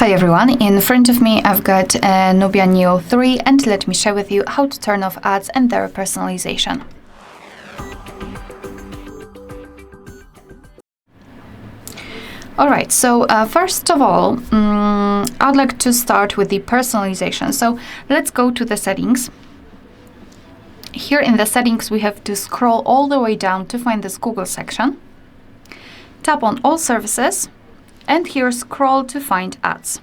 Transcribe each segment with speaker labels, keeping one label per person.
Speaker 1: Hi everyone, in front of me I've got NUBIA Neo 3 and let me share with you how to turn off ads and their personalization. Alright, so first of all, I'd like to start with the personalization. So let's go to the settings. Here in the settings we have to scroll all the way down to find this Google section. Tap on all services and here scroll to find ads.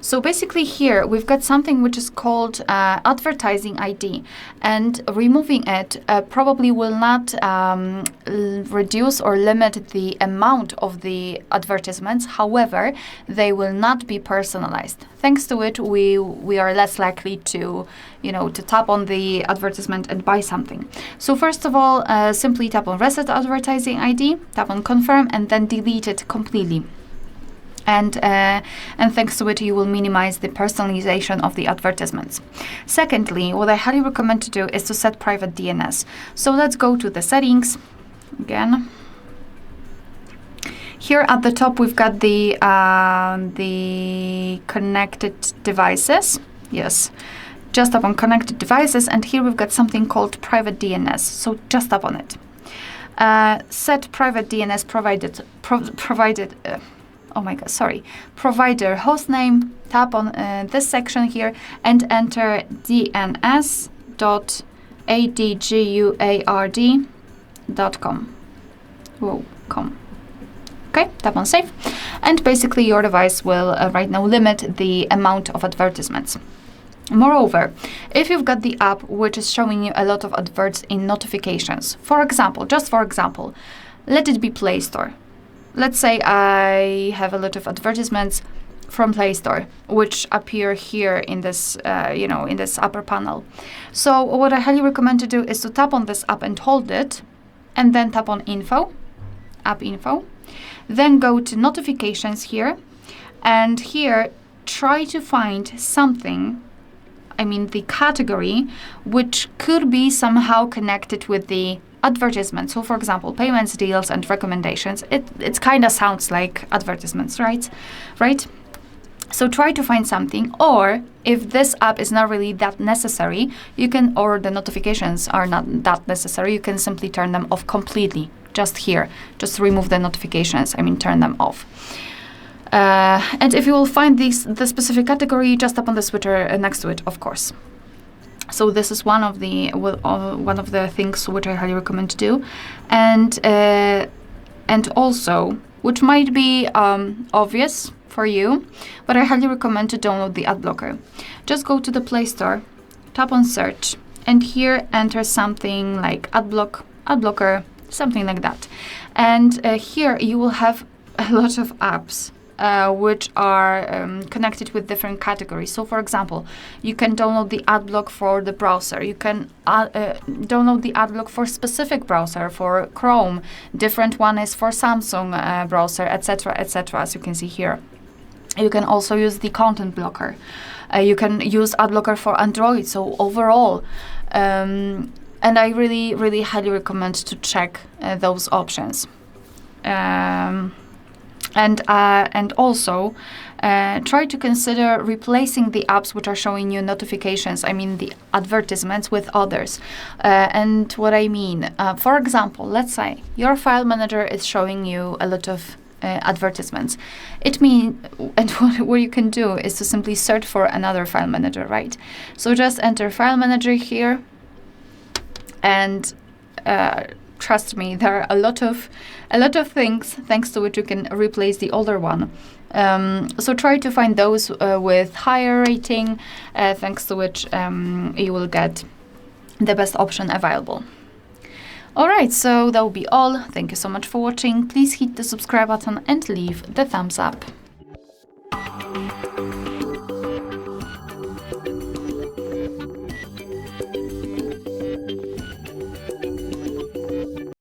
Speaker 1: So basically here we've got something which is called advertising ID, and removing it probably will not reduce or limit the amount of the advertisements. However, they will not be personalized. Thanks to it, we are less likely to, to tap on the advertisement and buy something. So first of all, simply tap on Reset Advertising ID, tap on Confirm, and then delete it completely. And thanks to it, you will minimize the personalization of the advertisements. Secondly, what I highly recommend to do is to set private DNS. So let's go to the settings again. Here at the top, we've got the connected devices. Yes, just tap on connected devices, and here we've got something called private DNS. So just tap on it. Set private DNS provider hostname. Tap on this section here and enter dns.adguard.com. Okay, tap on save, and basically your device will right now limit the amount of advertisements. Moreover, if you've got the app which is showing you a lot of adverts in notifications, for example, let it be Play Store. Let's say I have a lot of advertisements from Play Store, which appear here in this, in this upper panel. So what I highly recommend to do is to tap on this app and hold it, and then tap on Info, App Info. Then go to Notifications here, and here try to find something, the category, which could be somehow connected with the advertisements. So for example, payments, deals, and recommendations. It kind of sounds like advertisements, right? So try to find something, or if this app is not really that necessary, or the notifications are not that necessary, you can simply turn them off completely. Just here, just remove the notifications, turn them off. And if you will find the specific category, just tap on the switcher next to it, of course. So this is one of the things which I highly recommend to do, and also, which might be obvious for you, but I highly recommend to download the Adblocker. Just go to the Play Store, tap on Search, and here enter something like Adblocker, something like that. And here you will have a lot of apps which are connected with different categories. So for example, you can download the Adblock for the browser. You can download the Adblock for specific browser, for Chrome. Different one is for Samsung browser, etc., etc., as you can see here. You can also use the content blocker. You can use Adblocker for Android. So overall, and I really, really highly recommend to check those options. And also try to consider replacing the apps which are showing you notifications, the advertisements, with others. And what I mean, for example, let's say your file manager is showing you a lot of advertisements. And what you can do is to simply search for another file manager, right? So just enter file manager here, and trust me, there are a lot of things thanks to which you can replace the older one. So try to find those with higher rating, thanks to which you will get the best option available. Alright, so that will be all. Thank you so much for watching. Please hit the subscribe button and leave the thumbs up.